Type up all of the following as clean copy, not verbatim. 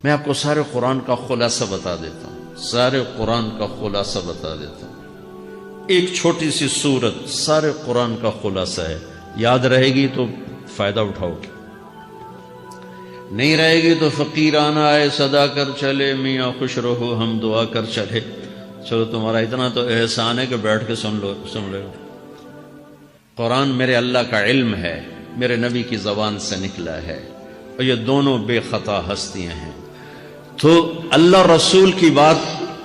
میں آپ کو سارے قرآن کا خلاصہ بتا دیتا ہوں، سارے قرآن کا خلاصہ بتا دیتا ہوں۔ ایک چھوٹی سی سورت سارے قرآن کا خلاصہ ہے، یاد رہے گی تو فائدہ اٹھاؤ گے، نہیں رہے گی تو فقیرانہ آئے صدا کر چلے، میاں خوش رہو ہم دعا کر چلے۔ چلو تمہارا اتنا تو احسان ہے کہ بیٹھ کے سن لو۔ قرآن میرے اللہ کا علم ہے، میرے نبی کی زبان سے نکلا ہے، اور یہ دونوں بے خطا ہستیاں ہیں۔ تو اللہ رسول کی بات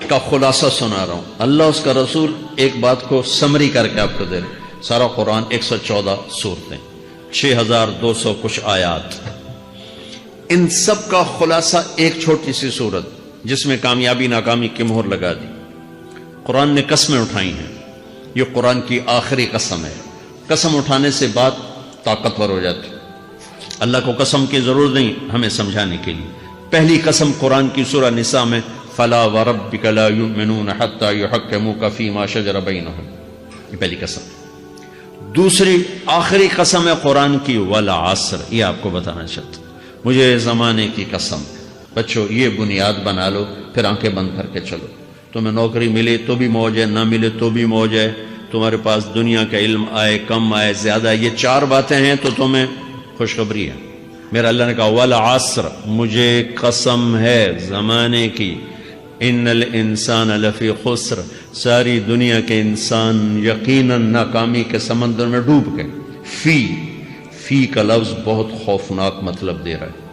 کا خلاصہ سنا رہا ہوں، اللہ اس کا رسول ایک بات کو سمری کر کے آپ کو دے رہے۔ سارا قرآن 114 سورتیں، 6200 کچھ آیات، ان سب کا خلاصہ ایک چھوٹی سی سورت جس میں کامیابی ناکامی کی مہر لگا دی۔ قرآن نے قسمیں اٹھائی ہیں، یہ قرآن کی آخری قسم ہے۔ قسم اٹھانے سے بات طاقتور ہو جاتی، اللہ کو قسم کی ضرورت نہیں ہمیں سمجھانے کے لیے۔ پہلی قسم قرآن کی سورہ نساء میں فلا وربک لا یؤمنون حتی یحکموک فیما شجر بینہم، یہ پہلی قسم۔ دوسری آخری قسم ہے قرآن کی والعصر، یہ آپ کو بتانا چاہتا ہوں، مجھے زمانے کی قسم۔ بچوں یہ بنیاد بنا لو، پھر آنکھیں بند کر کے چلو۔ تمہیں نوکری ملے تو بھی موج ہے، نہ ملے تو بھی موج ہے، تمہارے پاس دنیا کا علم آئے کم آئے زیادہ، یہ چار باتیں ہیں تو تمہیں خوشخبری ہے۔ میرا اللہ نے کہا والعصر، مجھے قسم ہے زمانے کی، ان الانسان لفی خسر، ساری دنیا کے انسان یقیناً ناکامی کے سمندر میں ڈوب گئے۔ فی کا لفظ بہت خوفناک مطلب دے رہا ہے،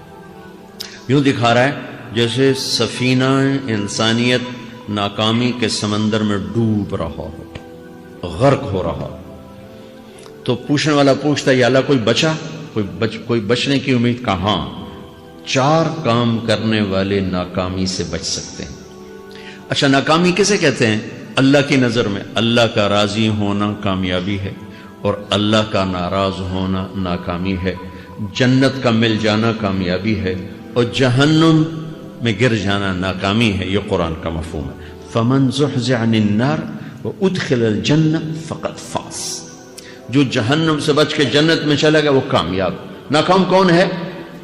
یوں دکھا رہا ہے جیسے سفینہ انسانیت ناکامی کے سمندر میں ڈوب رہا ہو، غرق ہو رہا۔ تو پوچھنے والا پوچھتا ہے یا اللہ کوئی بچا، کوئی بچنے کی امید؟ کہاں؟ چار کام کرنے والے ناکامی سے بچ سکتے ہیں۔ اچھا ناکامی کسے کہتے ہیں؟ اللہ کی نظر میں اللہ کا راضی ہونا کامیابی ہے، اور اللہ کا ناراض ہونا ناکامی ہے۔ جنت کا مل جانا کامیابی ہے، اور جہنم میں گر جانا ناکامی ہے، یہ قرآن کا مفہوم ہے۔ فمن زحزح عن النار وادخل الجنہ فقد فاز، جو جہنم سے بچ کے جنت میں چلا گیا وہ کامیاب۔ ناکام کون ہے؟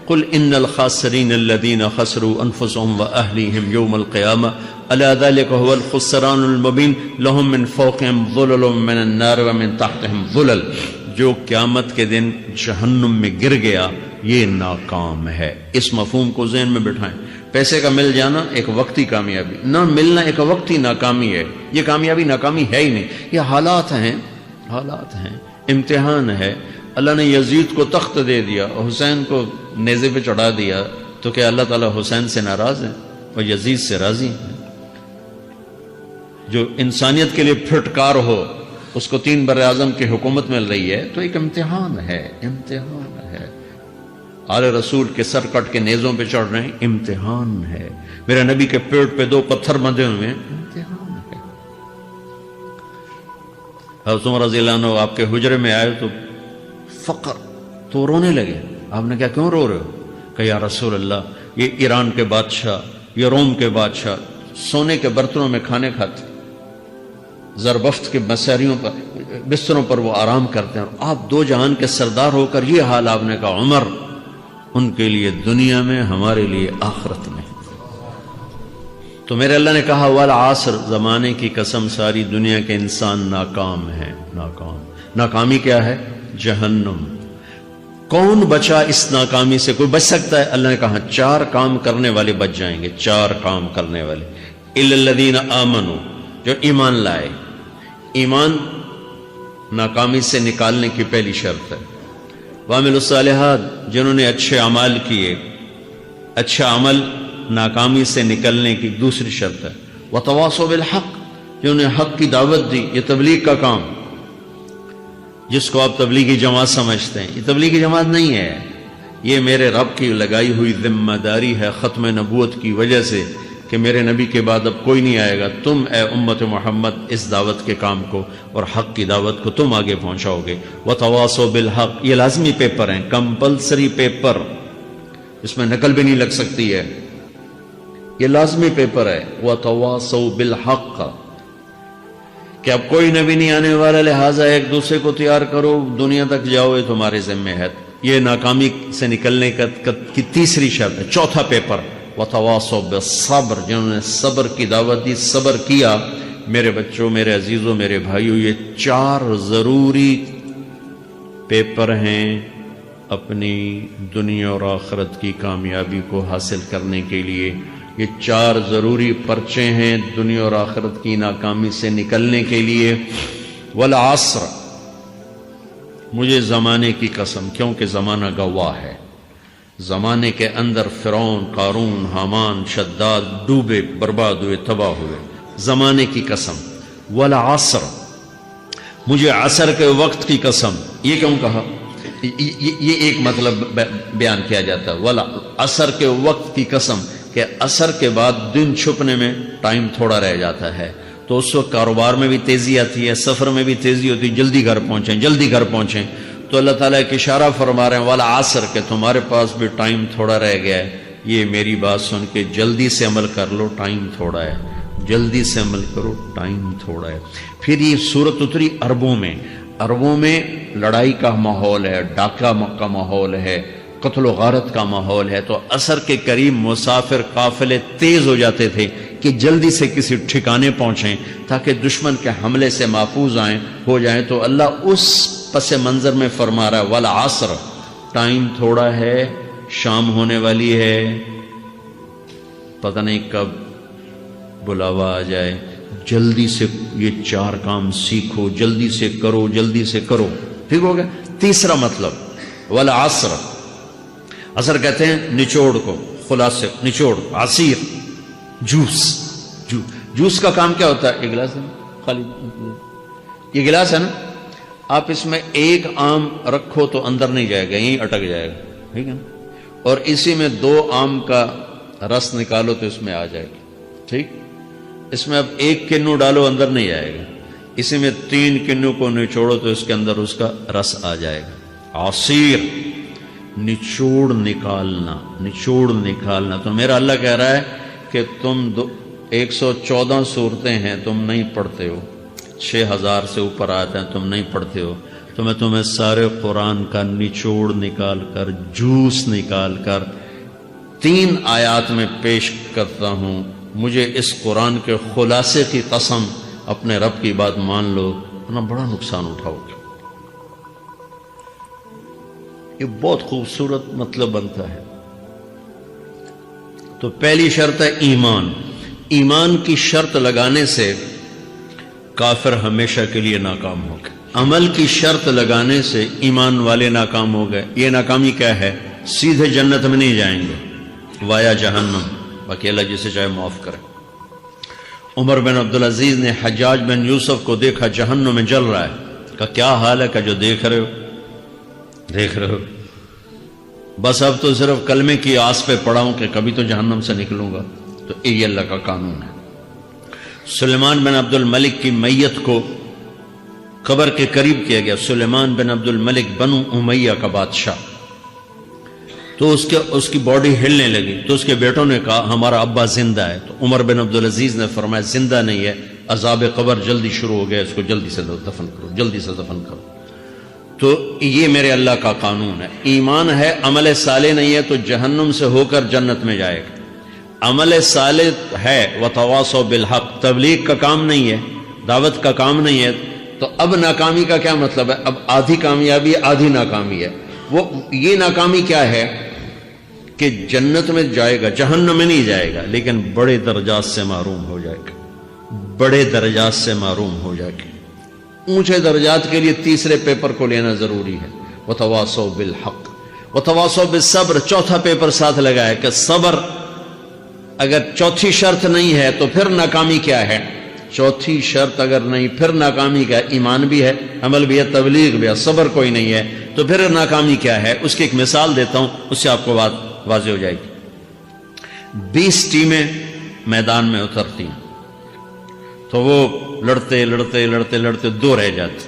قل ان الخاسرین الذین خسروا انفسهم واہلیہم یوم القیامہ الا ذلک هو الخسران المبین لهم من فوقهم ظلل من النار ومن تحتهم ظلل، جو قیامت کے دن جہنم میں گر گیا یہ ناکام ہے۔ اس مفہوم کو ذہن میں بٹھائیں۔ پیسے کا مل جانا ایک وقتی کامیابی، نہ ملنا ایک وقتی ناکامی ہے، یہ کامیابی ناکامی ہے ہی نہیں، یہ حالات ہیں، امتحان ہے۔ اللہ نے یزید کو تخت دے دیا اور حسین کو نیزے پہ چڑھا دیا، تو کیا اللہ تعالیٰ حسین سے ناراض ہے اور یزید سے راضی ہے؟ جو انسانیت کے لیے پھٹکار ہو اس کو 3 براعظم کی حکومت مل رہی ہے تو ایک امتحان ہے، امتحان ہے۔ آل رسول کے سر کٹ کے نیزوں پہ چڑھ رہے ہیں، امتحان ہے۔ میرے نبی کے پیٹ پہ 2 پتھر بندھے ہوئے ہیں، امتحان ہے۔ حضرت عمر رضی اللہ عنہ آپ کے حجرے میں آئے تو فقر تو رونے لگے۔ آپ نے کہا کیوں رو رہے ہو؟ کہ یا رسول اللہ یہ ایران کے بادشاہ، یہ روم کے بادشاہ سونے کے برتنوں میں کھانے کھاتے، زربفت کے بستروں پر وہ آرام کرتے ہیں، اور آپ 2 جہان کے سردار ہو کر یہ حال۔ آپ نے کہا عمر ان کے لیے دنیا میں، ہمارے لیے آخرت میں۔ تو میرے اللہ نے کہا والعصر، زمانے کی قسم ساری دنیا کے انسان ناکام ہیں، ناکام۔ ناکامی کیا ہے؟ جہنم۔ کون بچا اس ناکامی سے؟ کوئی بچ سکتا ہے؟ اللہ نے کہا 4 کام کرنے والے بچ جائیں گے، 4 کام کرنے والے۔ الا الذین آمنوا، جو ایمان لائے۔ ایمان ناکامی سے نکالنے کی پہلی شرط ہے۔ وعملوا الصالحات، جنہوں نے اچھے اعمال کیے۔ اچھا عمل ناکامی سے نکلنے کی دوسری شرط ہے۔ وتواصوا بالحق، جنہوں نے حق کی دعوت دی، یہ تبلیغ کا کام، جس کو آپ تبلیغی جماعت سمجھتے ہیں، یہ تبلیغی جماعت نہیں ہے، یہ میرے رب کی لگائی ہوئی ذمہ داری ہے ختم نبوت کی وجہ سے کہ میرے نبی کے بعد اب کوئی نہیں آئے گا، تم اے امت محمد اس دعوت کے کام کو اور حق کی دعوت کو تم آگے پہنچاؤ گے۔ وتواصوا بالحق، یہ لازمی پیپر ہیں، کمپلسری پیپر، اس میں نقل بھی نہیں لگ سکتی ہے، یہ لازمی پیپر ہے۔ وتواصوا بالحق، کہ اب کوئی نبی نہیں آنے والا، لہٰذا ایک دوسرے کو تیار کرو، دنیا تک جاؤ، یہ تمہارے ذمہ ہے۔ یہ ناکامی سے نکلنے کی تیسری شرط ہے۔ چوتھا پیپر وتواصوا بالصبر، جنہوں نے صبر کی دعوت دی، صبر کیا۔ میرے بچوں، میرے عزیزوں، میرے بھائیوں، یہ 4 ضروری پیپر ہیں اپنی دنیا اور آخرت کی کامیابی کو حاصل کرنے کے لیے۔ یہ 4 ضروری پرچے ہیں دنیا اور آخرت کی ناکامی سے نکلنے کے لیے۔ والعصر، مجھے زمانے کی قسم، کیونکہ زمانہ گواہ ہے۔ زمانے کے اندر فرعون، قارون، حامان، شداد ڈوبے، برباد ہوئے، تباہ ہوئے۔ زمانے کی قسم۔ والعصر، مجھے عصر کے وقت کی قسم۔ یہ کیوں کہا؟ یہ ایک مطلب بیان کیا جاتا ہے، والعصر کے وقت کی قسم، کہ عصر کے بعد دن چھپنے میں ٹائم تھوڑا رہ جاتا ہے، تو اس وقت کاروبار میں بھی تیزی آتی ہے، سفر میں بھی تیزی ہوتی ہے، جلدی گھر پہنچیں، جلدی گھر پہنچیں۔ تو اللہ تعالیٰ ایک اشارہ فرما رہے ہیں والعصر، کہ تمہارے پاس بھی ٹائم تھوڑا رہ گیا ہے، یہ میری بات سن کے جلدی سے عمل کر لو، ٹائم تھوڑا ہے، جلدی سے عمل کرو، ٹائم تھوڑا ہے۔ پھر یہ صورت اتری عربوں میں۔ عربوں میں لڑائی کا ماحول ہے، ڈاکہ کا ماحول ہے، قتل و غارت کا ماحول ہے، تو عصر کے قریب مسافر قافلے تیز ہو جاتے تھے کہ جلدی سے کسی ٹھکانے پہنچیں تاکہ دشمن کے حملے سے محفوظ ہو جائیں۔ تو اللہ اس پس منظر میں فرما رہا ہے والعصر، ٹائم تھوڑا ہے، شام ہونے والی ہے، پتہ نہیں کب بلاوا آ جائے، جلدی سے یہ 4 کام سیکھو، جلدی سے کرو، جلدی سے کرو۔ ٹھیک ہو گیا؟ تیسرا مطلب والعصر، عصر کہتے ہیں نچوڑ کو، خلاصے، نچوڑ، عصیر، جوس کا کام کیا ہوتا ہے؟ یہ گلاس ہے خالی، یہ گلاس ہے نا، آپ اس میں 1 آم رکھو تو اندر نہیں جائے گا، یہیں اٹک جائے گا، ٹھیک ہے نا؟ اور اسی میں 2 آم کا رس نکالو تو اس میں آ جائے گا، ٹھیک؟ اس میں اب 1 کنو ڈالو، اندر نہیں آئے گا، اسی میں 3 کنو کو نچوڑو تو اس کے اندر اس کا رس آ جائے گا۔ عصیر، نچوڑ نکالنا، نچوڑ نکالنا۔ تو میرا اللہ کہہ رہا ہے کہ تم 114 صورتیں ہیں، تم نہیں پڑھتے ہو، 6000 سے اوپر آتے ہیں، تم نہیں پڑھتے ہو، تو میں تمہیں سارے قرآن کا نچوڑ نکال کر، جوس نکال کر 3 آیات میں پیش کرتا ہوں۔ مجھے اس قرآن کے خلاصے کی قسم، اپنے رب کی بات مان لو، ورنہ بڑا نقصان اٹھاؤ گے۔ یہ بہت خوبصورت مطلب بنتا ہے۔ تو پہلی شرط ہے ایمان۔ ایمان کی شرط لگانے سے کافر ہمیشہ کے لیے ناکام ہو گئے۔ عمل کی شرط لگانے سے ایمان والے ناکام ہو گئے۔ یہ ناکامی کیا ہے؟ سیدھے جنت میں نہیں جائیں گے، وایا جہنم، باقی اللہ جسے چاہے معاف کرے۔ عمر بن عبدالعزیز نے حجاج بن یوسف کو دیکھا جہنم میں جل رہا ہے، کہا کیا حال ہے؟ کہ جو دیکھ رہے ہو، بس اب تو صرف کلمے کی آس پہ پڑا ہوں کہ کبھی تو جہنم سے نکلوں گا۔ تو یہ اللہ کا قانون ہے۔ سلیمان بن عبد الملک کی میت کو قبر کے قریب کیا گیا، سلیمان بن عبد الملک بنو امیہ کا بادشاہ، تو اس کی باڈی ہلنے لگی، تو اس کے بیٹوں نے کہا ہمارا ابا زندہ ہے۔ تو عمر بن عبدالعزیز نے فرمایا زندہ نہیں ہے، عذاب قبر جلدی شروع ہو گیا، اس کو جلدی سے دفن کرو، جلدی سے دفن کرو۔ تو یہ میرے اللہ کا قانون ہے۔ ایمان ہے، عمل صالح نہیں ہے تو جہنم سے ہو کر جنت میں جائے گا۔ عمل صالح ہے، وتواصوا بالحق، تبلیغ کا کام نہیں ہے، دعوت کا کام نہیں ہے، تو اب ناکامی کا کیا مطلب ہے؟ اب آدھی کامیابی ہے، آدھی ناکامی ہے۔ وہ یہ ناکامی کیا ہے کہ جنت میں جائے گا، جہنم میں نہیں جائے گا، لیکن بڑے درجات سے محروم ہو جائے گا، بڑے درجات سے محروم ہو جائے گا۔ اونچے درجات کے لیے تیسرے پیپر کو لینا ضروری ہے، وتواصوا بالحق وتواصوا بالصبر۔ چوتھا پیپر ساتھ لگایا کہ صبر، اگر چوتھی شرط نہیں ہے تو پھر ناکامی کیا ہے؟ چوتھی شرط اگر نہیں، پھر ناکامی کیا ہے؟ ایمان بھی ہے، عمل بھی ہے، تبلیغ بھی ہے، صبر کوئی نہیں ہے، تو پھر ناکامی کیا ہے؟ اس کی ایک مثال دیتا ہوں، اس سے آپ کو بات واضح ہو جائے گی۔ 20 ٹیمیں میدان میں اترتی ہیں، تو وہ لڑتے لڑتے لڑتے لڑتے 2 رہ جاتے،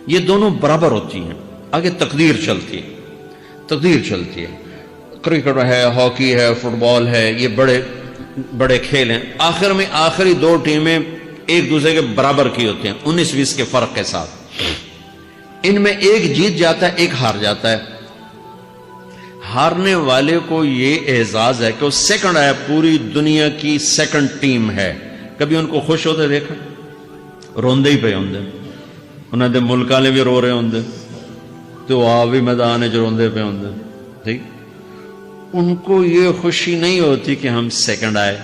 یہ دونوں برابر ہوتی ہیں، آگے تقدیر چلتی ہے، تقدیر چلتی ہے۔ کرکٹ ہے، ہاکی ہے، فٹ بال ہے، یہ بڑے بڑے کھیل ہیں۔ آخر میں آخری 2 ٹیمیں ایک دوسرے کے برابر کی ہوتی ہیں، 19-20 کے فرق کے ساتھ۔ ان میں ایک جیت جاتا ہے، ایک ہار جاتا ہے۔ ہارنے والے کو یہ اعزاز ہے کہ وہ سیکنڈ آیا، پوری دنیا کی سیکنڈ ٹیم ہے. کبھی ان کو خوش ہوتے دیکھا؟ روندے ہی پہ ہوندے، انہوں نے ملک والے بھی رو رہے ہوندے تو آپ بھی میدان جو روندے پہ ہوندے. ٹھیک، ان کو یہ خوشی نہیں ہوتی کہ ہم سیکنڈ آئے،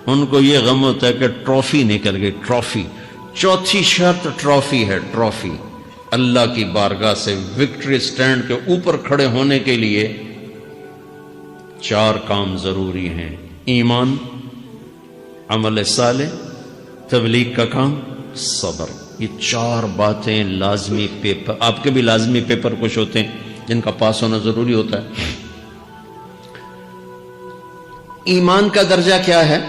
ان کو یہ غم ہوتا ہے کہ ٹرافی نکل گئی. ٹرافی، چوتھی شرط ٹرافی ہے. ٹرافی اللہ کی بارگاہ سے وکٹری سٹینڈ کے اوپر کھڑے ہونے کے لیے 4 کام ضروری ہیں: ایمان، عمل صالح، تبلیغ کا کام، صبر. یہ 4 باتیں لازمی پیپر، آپ کے بھی لازمی پیپر کچھ ہوتے ہیں جن کا پاس ہونا ضروری ہوتا ہے. ایمان کا درجہ کیا ہے؟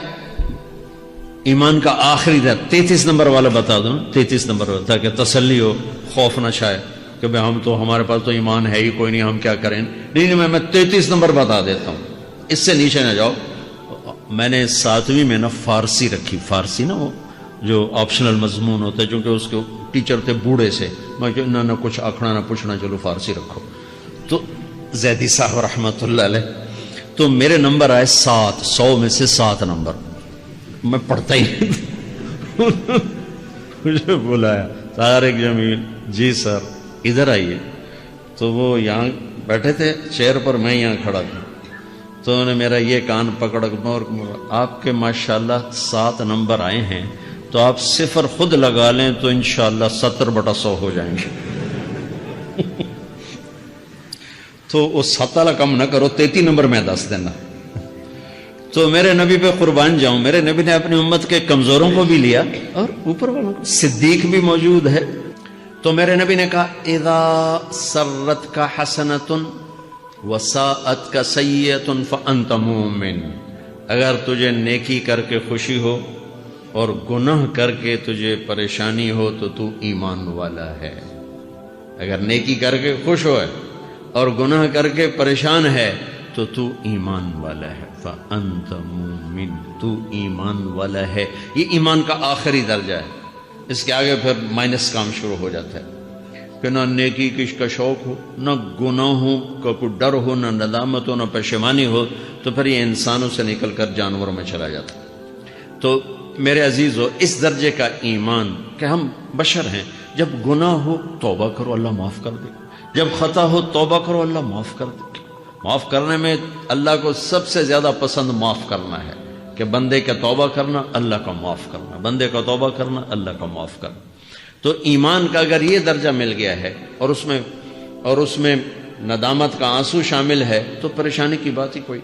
ایمان کا آخری درجہ 33 نمبر والا بتا دوں. 33 نمبر والا، تاکہ تسلی ہو، خوف نہ چھائے کہ بھئی ہمارے پاس تو ایمان ہے ہی کوئی نہیں، ہم کیا کریں. نہیں، میں 33 نمبر بتا دیتا ہوں، اس سے نیچے نہ جاؤ. میں نے 7ویں میں نا فارسی رکھی. فارسی نا وہ جو آپشنل مضمون ہوتا ہے، چونکہ اس کے ٹیچر تھے بوڑھے سے، میں کہ نہ کچھ آکھنا نہ پوچھنا، چلو فارسی رکھو. تو زیدی صاحب رحمۃ اللہ علیہ، تو میرے نمبر آئے 7، 100 میں سے 7 نمبر. میں پڑھتا ہی مجھے بلایا طارق جمیل، جی سر ادھر آئیے. تو وہ یہاں بیٹھے تھے چیئر پر، میں یہاں کھڑا تھا. تو انہوں نے میرا یہ کان پکڑ اور آپ کے ماشاءاللہ 7 نمبر آئے ہیں، تو آپ 0 خود لگا لیں تو انشاءاللہ 70/100 ہو جائیں گے. تو وہ 7 والا کم نہ کرو، 33 نمبر میں 10 دینا. تو میرے نبی پہ قربان جاؤں، میرے نبی نے اپنی امت کے کمزوروں کو بھی لیا اور اوپر والوں کو. صدیق بھی موجود ہے. تو میرے نبی نے کہا اذا سرت کا حسنۃ وساءت کا سیئۃ فانت مومن. اگر تجھے نیکی کر کے خوشی ہو اور گناہ کر کے تجھے پریشانی ہو تو تو ایمان والا ہے. اگر نیکی کر کے خوش ہو اور گناہ کر کے پریشان ہے تو تو ایمان والا ہے. فانت مومن، تو ایمان والا ہے. یہ ایمان کا آخری درجہ ہے. اس کے آگے پھر مائنس کام شروع ہو جاتا ہے کہ نہ نیکی کا شوق ہو، نہ گناہوں کا کوئی ڈر ہو، نہ ندامت ہو، نہ پشیمانی ہو، تو پھر یہ انسانوں سے نکل کر جانوروں میں چلا جاتا ہے. تو میرے عزیزو، اس درجے کا ایمان کہ ہم بشر ہیں، جب گناہ ہو توبہ کرو اللہ معاف کر دے، جب خطا ہو توبہ کرو اللہ معاف کر دے. معاف کرنے میں اللہ کو سب سے زیادہ پسند معاف کرنا ہے، کہ بندے کا توبہ کرنا اللہ کا معاف کرنا، بندے کا توبہ کرنا اللہ کا معاف کرنا. تو ایمان کا اگر یہ درجہ مل گیا ہے اور اس میں ندامت کا آنسو شامل ہے تو پریشانی کی بات ہی کوئی